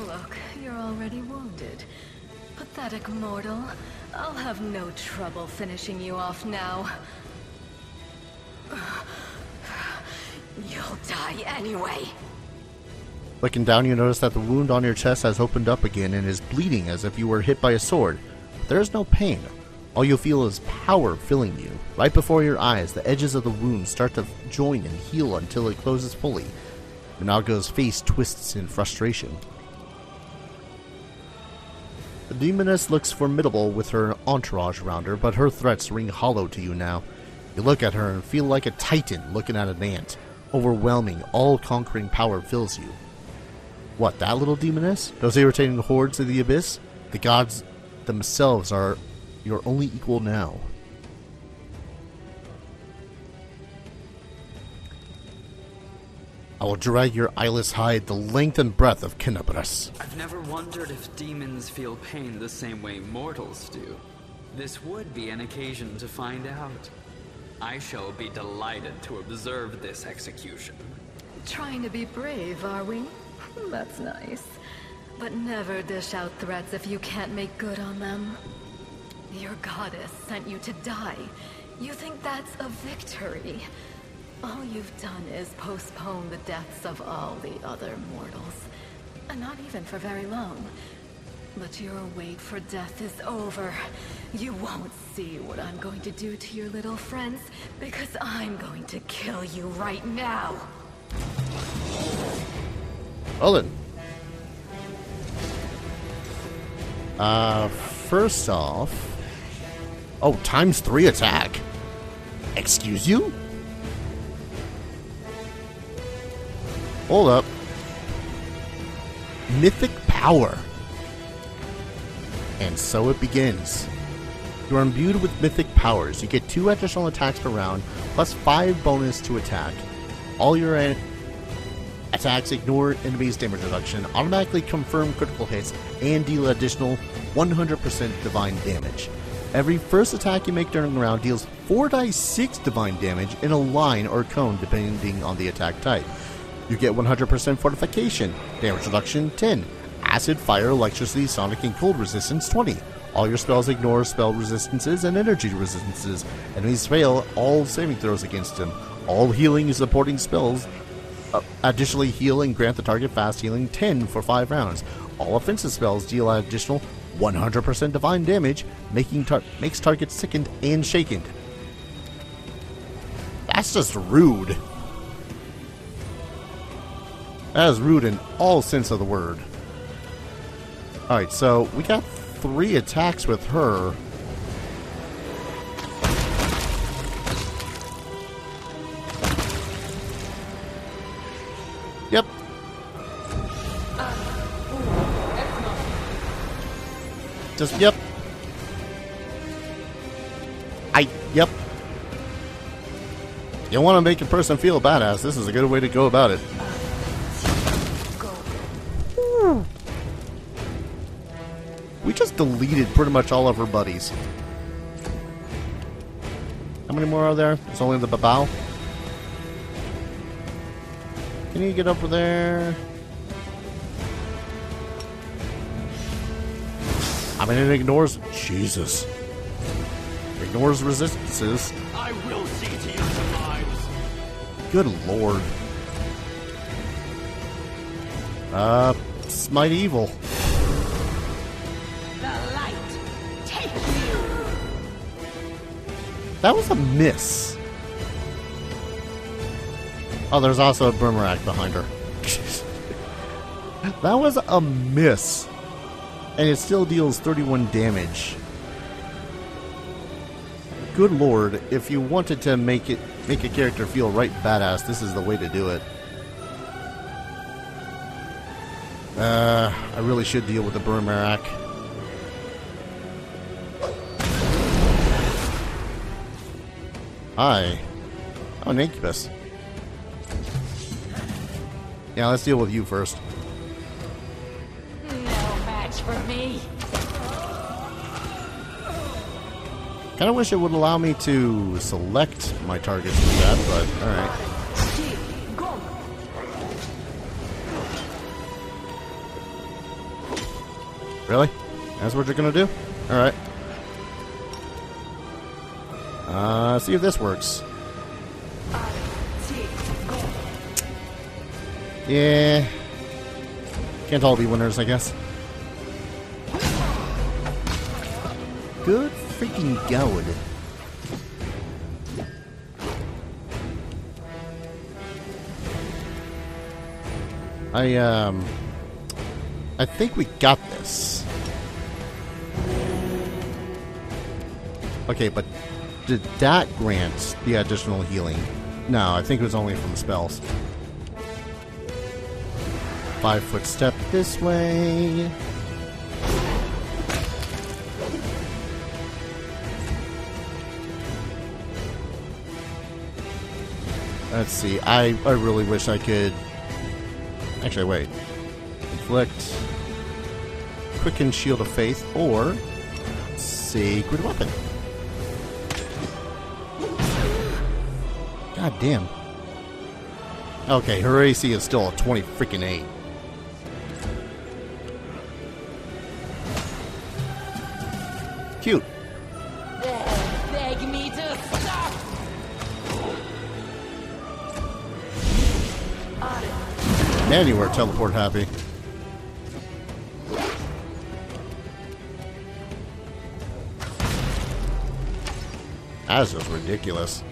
Look, you're already wounded. But pathetic mortal. I'll have no trouble finishing you off now. You'll die anyway. Looking down, you notice that the wound on your chest has opened up again and is bleeding as if you were hit by a sword. But there is no pain. All you feel is power filling you. Right before your eyes, the edges of the wound start to join and heal until it closes fully. Minago's face twists in frustration. The demoness looks formidable with her entourage around her, but her threats ring hollow to you now. You look at her and feel like a titan looking at an ant. Overwhelming, all-conquering power fills you. What, that little demoness? Those irritating hordes of the abyss? The gods themselves are your only equal now. I will drag your eyeless hide the length and breadth of Kenabras. I've never wondered if demons feel pain the same way mortals do. This would be an occasion to find out. I shall be delighted to observe this execution. Trying to be brave, are we? That's nice. But never dish out threats if you can't make good on them. Your goddess sent you to die. You think that's a victory? All you've done is postpone the deaths of all the other mortals. And not even for very long. But your wait for death is over. You won't see what I'm going to do to your little friends, because I'm going to kill you right now. Well then. First off... Oh, ×3 attack. Excuse you? Hold up. Mythic power. And so it begins. You are imbued with mythic powers. You get 2 additional attacks per round, plus 5 bonus to attack. All your attacks ignore enemies' damage reduction, automatically confirm critical hits, and deal additional 100% divine damage. Every first attack you make during the round deals 4d6 divine damage in a line or cone depending on the attack type. You get 100% fortification, damage reduction 10, acid, fire, electricity, sonic, and cold resistance 20. All your spells ignore spell resistances and energy resistances. Enemies fail all saving throws against them. All healing and supporting spells additionally heal and grant the target fast healing 10 for 5 rounds. All offensive spells deal an additional 100% divine damage, makes targets sickened and shaken. That's just rude. That is rude in all sense of the word. Alright, so we got 3 attacks with her. Yep. Just, yep. Yep. You want to make a person feel badass, this is a good way to go about it. We just deleted pretty much all of her buddies. How many more are there? It's only the Babao. Can you get over there? I mean, it ignores... Jesus. Ignores resistances. I will see to your demise. Good lord. Smite evil. That was a miss. Oh, there's also a boomerang behind her. That was a miss. And it still deals 31 damage. Good lord, if you wanted to make a character feel right badass, this is the way to do it. I really should deal with the boomerang. Hi. Oh, an incubus. Yeah, let's deal with you first. No match for me. Kinda wish it would allow me to select my targets with that, but alright. Really? That's what you're gonna do? Alright. See if this works. Yeah. Can't all be winners, I guess. Good freaking God. I think we got this. Okay, but did that grant the additional healing? No, I think it was only from spells. 5-foot step this way. Let's see. I really wish I could... Actually, wait. Inflict. Quicken Shield of Faith, or Sacred Weapon. God damn. Okay, her AC is still a 20 freaking 8. Cute. Beg me to stop! Man, you were teleport happy. That's just ridiculous.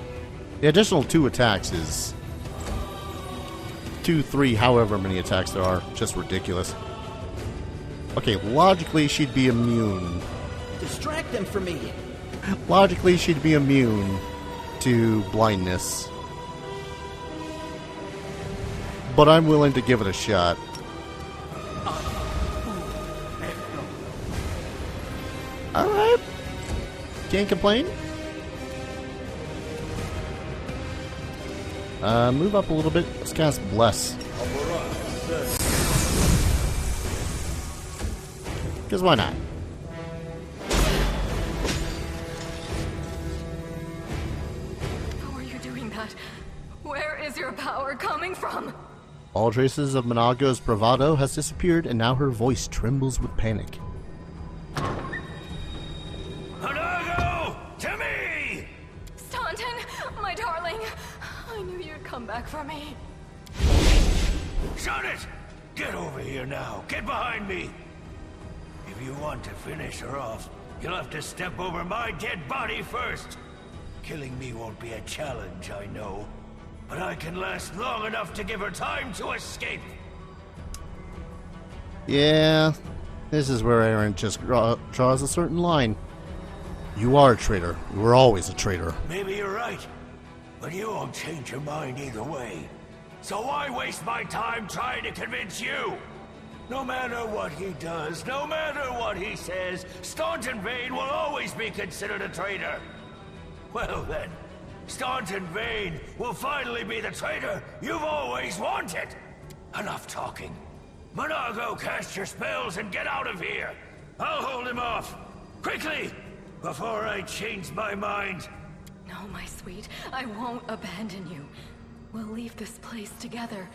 The additional 2 attacks is 2, 3, however many attacks there are. Just ridiculous. Okay, logically she'd be immune. Distract them from me. Logically she'd be immune to blindness. But I'm willing to give it a shot. Alright. Can't complain. Move up a little bit. Let's cast Bless. Because why not? How are you doing that? Where is your power coming from? All traces of Monago's bravado has disappeared, and now her voice trembles with panic. Monago! To me! Staunton, my darling. I knew you'd come back for me. Shut it! Get over here now. Get behind me. If you want to finish her off, you'll have to step over my dead body first. Killing me won't be a challenge, I know. But I can last long enough to give her time to escape. Yeah, this is where Aaron just draws a certain line. You are a traitor. You were always a traitor. Maybe you're right, but you won't change your mind either way. So why waste my time trying to convince you? No matter what he does, no matter what he says, Staunton Vane will always be considered a traitor. Well then, Staunton Vane will finally be the traitor you've always wanted. Enough talking. Monago, cast your spells and get out of here. I'll hold him off. Quickly, before I change my mind. No, my sweet. I won't abandon you. We'll leave this place together,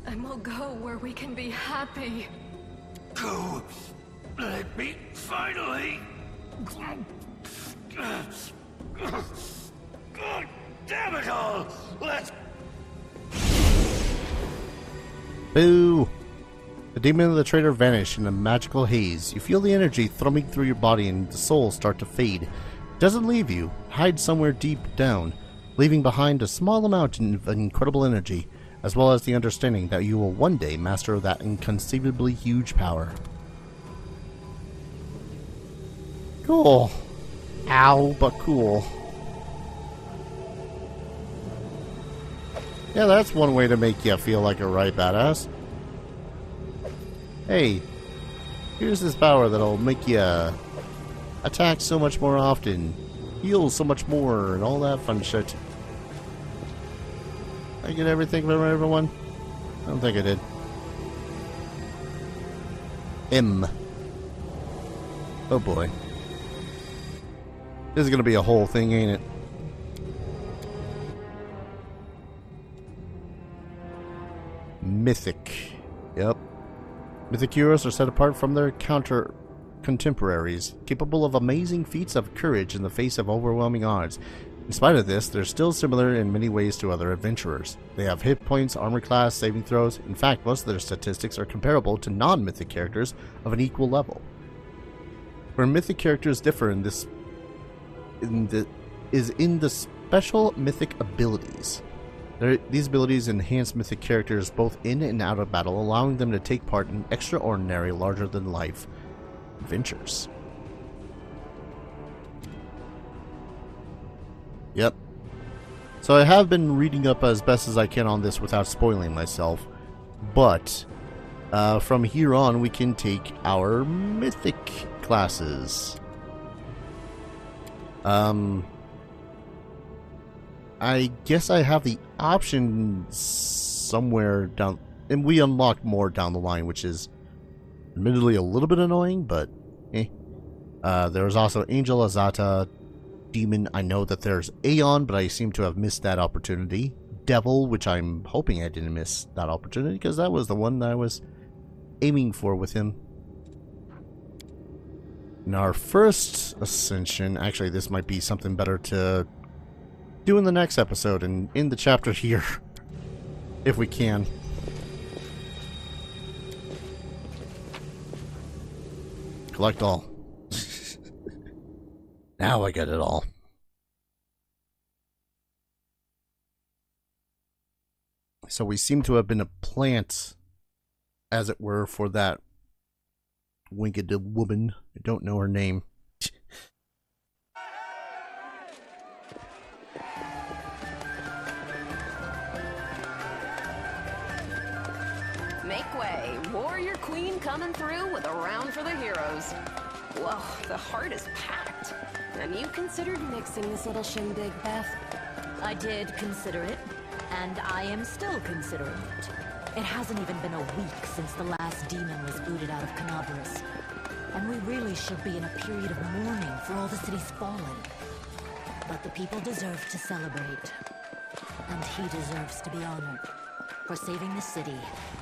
and we'll go where we can be happy. Go. Let me finally... God damn it all! Let's... Boo! The demon of the traitor vanish in a magical haze. You feel the energy thrumming through your body and the soul start to fade. It doesn't leave you. It hides somewhere deep down, leaving behind a small amount of incredible energy, as well as the understanding that you will one day master that inconceivably huge power. Cool. Ow, but cool. Yeah, that's one way to make you feel like a right badass. Hey, here's this power that'll make you attack so much more often, heal so much more, and all that fun shit. I get everything from everyone? I don't think I did. M. Oh boy. This is gonna be a whole thing, ain't it? Mythic. Yep. Mythic heroes are set apart from their contemporaries, capable of amazing feats of courage in the face of overwhelming odds. In spite of this, they're still similar in many ways to other adventurers. They have hit points, armor class, saving throws. In fact, most of their statistics are comparable to non-mythic characters of an equal level. Where mythic characters differ in the special mythic abilities. These abilities enhance mythic characters both in and out of battle, allowing them to take part in extraordinary, larger-than-life adventures. Yep. So I have been reading up as best as I can on this without spoiling myself, but from here on we can take our mythic classes. I guess I have the option somewhere down, and we unlock more down the line, which is admittedly a little bit annoying, but eh. There's also Angel Azata, Demon. I know that there's Aeon, but I seem to have missed that opportunity. Devil, which I'm hoping I didn't miss that opportunity, because that was the one that I was aiming for with him. In our first ascension, actually this might be something better to do in the next episode and in the chapter here, if we can. Collect all. Now I get it all. So we seem to have been a plant, as it were, for that wicked woman. I don't know her name. Make way. Warrior Queen coming through with a round for the heroes. Whoa, the heart is packed. And you considered mixing this little shindig, Beth? I did consider it, and I am still considering it. It hasn't even been a week since the last demon was booted out of Canabras. And we really should be in a period of mourning for all the city's fallen. But the people deserve to celebrate. And he deserves to be honored for saving the city,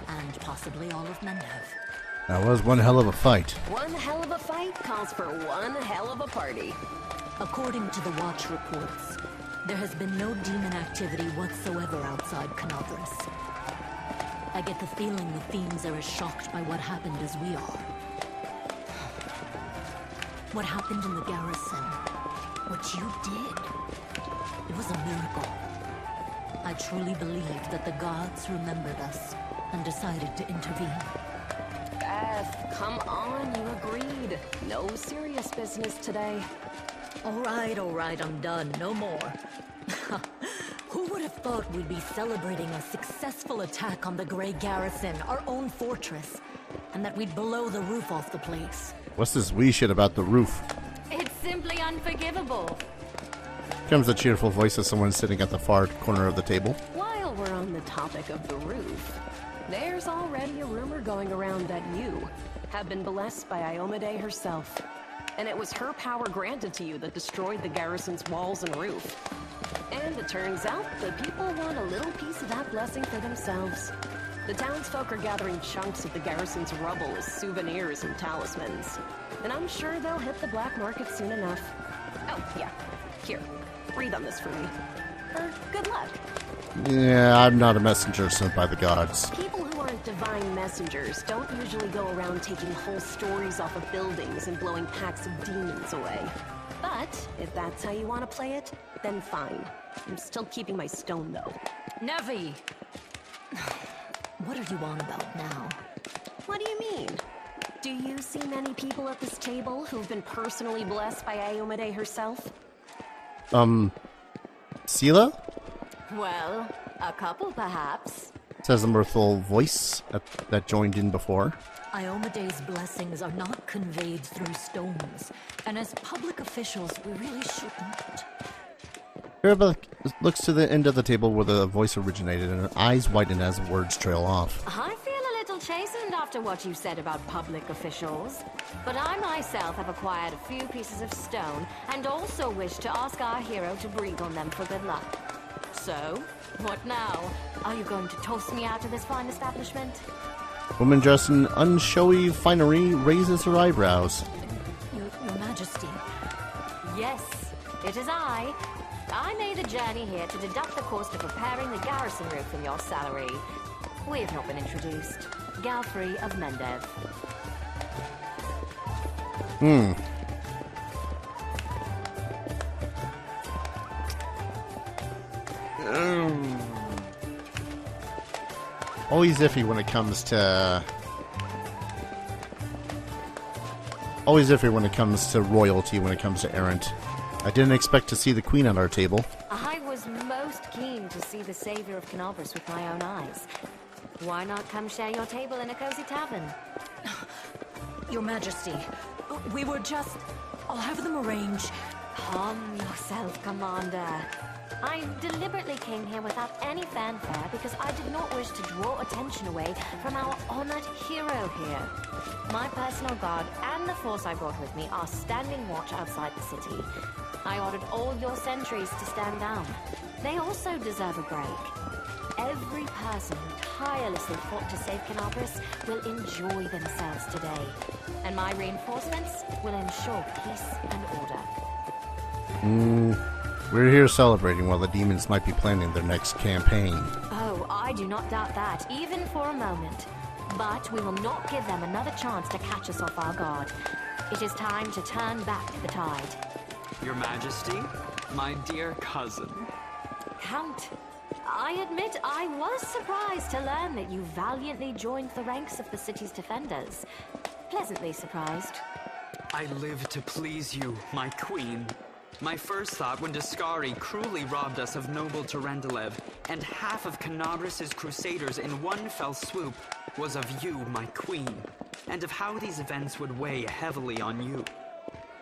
and possibly all of Mendev. That was one hell of a fight. One hell of a fight calls for one hell of a party. According to the Watch reports, there has been no demon activity whatsoever outside Canabras. I get the feeling the fiends are as shocked by what happened as we are. What happened in the garrison, what you did, it was a miracle. I truly believe that the gods remembered us and decided to intervene. Beth, come on, you agreed. No serious business today. All right, I'm done. No more. Who would have thought we'd be celebrating a successful attack on the Grey Garrison, our own fortress, and that we'd blow the roof off the place? What's this wee shit about the roof? It's simply unforgivable. Comes the cheerful voice of someone sitting at the far corner of the table. While we're on the topic of the roof, there's already a rumor going around that you have been blessed by Iomade herself. And it was her power granted to you that destroyed the garrison's walls and roof. And it turns out the people want a little piece of that blessing for themselves. The townsfolk are gathering chunks of the garrison's rubble as souvenirs and talismans. And I'm sure they'll hit the black market soon enough. Oh, yeah. Here, breathe on this for me. Good luck. Yeah, I'm not a messenger sent by the gods. People who aren't divine messengers don't usually go around taking whole stories off of buildings and blowing packs of demons away. But if that's how you want to play it, then fine. I'm still keeping my stone, though. Nevi! What are you on about now? What do you mean? Do you see many people at this table who've been personally blessed by Iomade herself? Sela? Well, a couple perhaps. Says the mirthful voice that joined in before. Iomade's blessings are not conveyed through stones, and as public officials, we really shouldn't. Arabella looks to the end of the table where the voice originated, and her eyes widen as words trail off. I feel a little chastened after what you said about public officials, but I myself have acquired a few pieces of stone and also wish to ask our hero to breathe on them for good luck. So, what now? Are you going to toss me out of this fine establishment? Woman dressed in unshowy finery raises her eyebrows. Majesty. Yes, it is I. I made the journey here to deduct the cost of repairing the garrison roof from your salary. We have not been introduced. Galfrey of Mendev. Always iffy when it comes to... Always iffy when it comes to royalty, when it comes to errant. I didn't expect to see the queen at our table. I was most keen to see the savior of Canobras with my own eyes. Why not come share your table in a cozy tavern? Your Majesty, we were just... I'll have them arrange. Calm yourself, Commander. I deliberately came here without any fanfare because I did not wish to draw attention away from our honored hero here. My personal guard and the force I brought with me are standing watch outside the city. I ordered all your sentries to stand down. They also deserve a break. Every person who tirelessly fought to save Canobras will enjoy themselves today. And my reinforcements will ensure peace and order. We're here celebrating while the demons might be planning their next campaign. Oh, I do not doubt that, even for a moment. But we will not give them another chance to catch us off our guard. It is time to turn back the tide. Your Majesty, my dear cousin. Count, I admit I was surprised to learn that you valiantly joined the ranks of the city's defenders. Pleasantly surprised. I live to please you, my queen. My first thought when Discari cruelly robbed us of noble Terendelev and half of Canobras' crusaders in one fell swoop was of you, my queen, and of how these events would weigh heavily on you.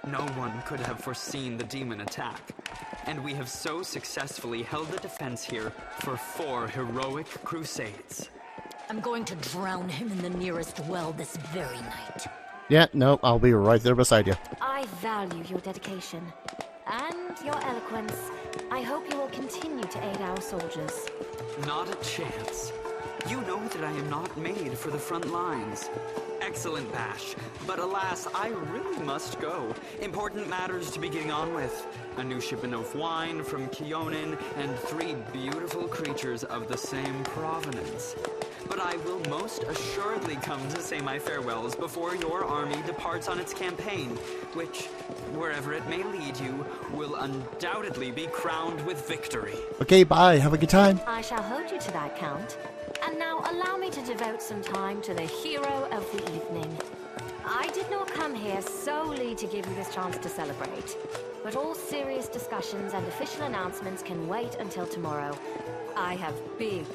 No one could have foreseen the demon attack, and we have so successfully held the defense here for 4 heroic crusades. I'm going to drown him in the nearest well this very night. Yeah, no, I'll be right there beside you. I value your dedication. And your eloquence. I hope you will continue to aid our soldiers. Not a chance. You know that I am not made for the front lines. Excellent, Bash. But alas, I really must go. Important matters to be getting on with. A new shipment of wine from Kionin and 3 beautiful creatures of the same provenance. But I will most assuredly come to say my farewells before your army departs on its campaign, which, wherever it may lead you, will undoubtedly be crowned with victory. Okay, bye. Have a good time. I shall hold you to that, Count. And now allow me to devote some time to the hero of the evening. I did not come here solely to give you this chance to celebrate, but all serious discussions and official announcements can wait until tomorrow. I have big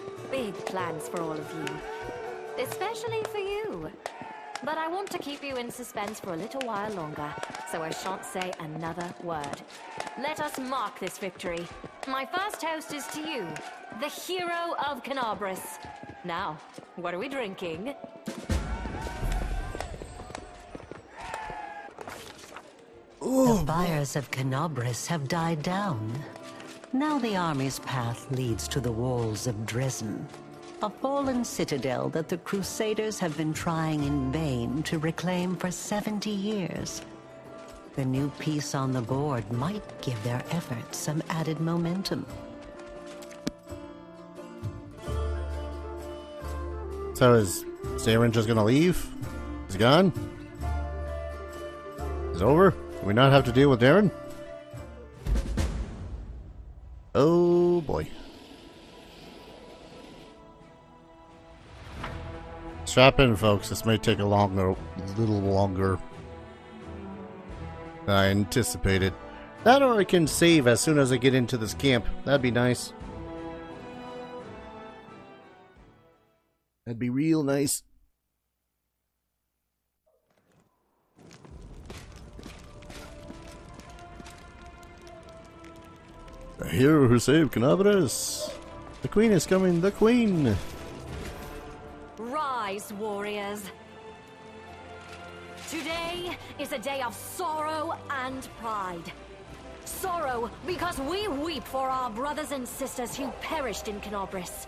plans for all of you, especially for you. But I want to keep you in suspense for a little while longer, so I shan't say another word. Let us mark this victory. My first toast is to you, the hero of Canobras. Now, what are we drinking? The fires of Canobras have died down. Now the army's path leads to the walls of Dresden, a fallen citadel that the Crusaders have been trying in vain to reclaim for 70 years. The new piece on the board might give their efforts some added momentum. So is Aaron just gonna leave? He's gone? It's over? Do we not have to deal with Darren? Oh boy. Strap in, folks. This may take a little longer than I anticipated. That or I can save as soon as I get into this camp. That'd be nice. That'd be real nice. The hero who saved Canobras. The queen is coming, the queen. Rise, warriors. Today is a day of sorrow and pride. Sorrow because we weep for our brothers and sisters who perished in Canobras.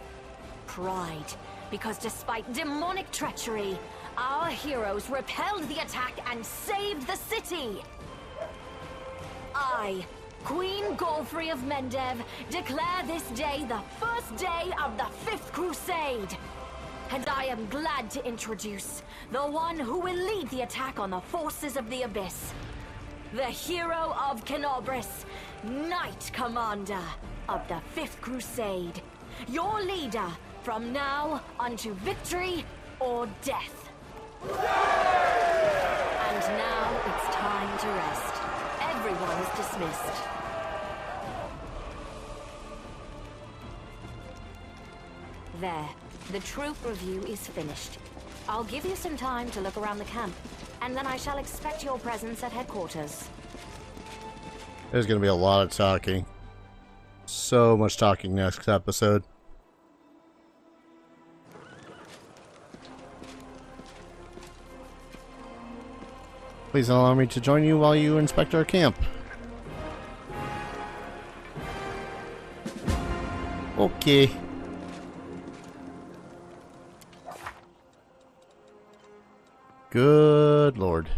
Pride because despite demonic treachery, our heroes repelled the attack and saved the city. I, Queen Golfrey of Mendev, declare this day the first day of the 5th Crusade. And I am glad to introduce the one who will lead the attack on the forces of the Abyss. The hero of Canobris, Knight Commander of the 5th Crusade. Your leader from now unto victory or death. And now it's time to rest. Everyone is dismissed. There. The troop review is finished. I'll give you some time to look around the camp, and then I shall expect your presence at headquarters. There's going to be a lot of talking. So much talking next episode. Please allow me to join you while you inspect our camp. Okay. Good lord.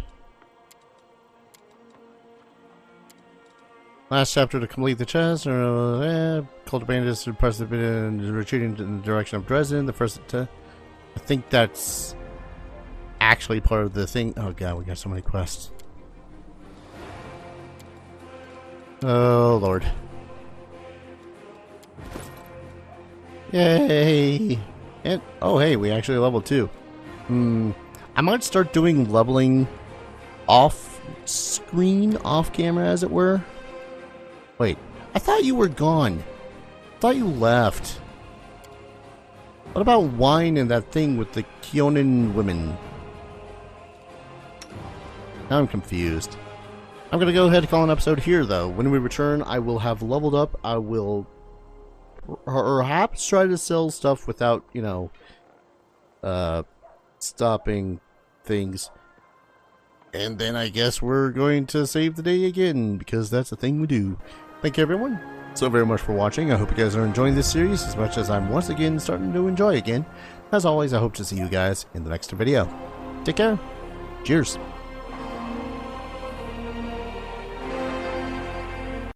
Last chapter to complete the chest. Cult bandits who press the bit and retreating in the direction of Dresden. The first. I think that's actually part of the thing. Oh god, we got so many quests. Oh lord. Yay! And oh hey, we actually leveled 2. I might start doing leveling off screen, off camera as it were. Wait, I thought you were gone. I thought you left. What about wine and that thing with the Kionin women? Now I'm confused. I'm gonna go ahead and call an episode here though. When we return, I will have leveled up. I will perhaps try to sell stuff without, you know, stopping things. And then I guess we're going to save the day again, because that's the thing we do. Thank you everyone so very much for watching. I hope you guys are enjoying this series as much as I'm once again starting to enjoy again. As always, I hope to see you guys in the next video. Take care. Cheers.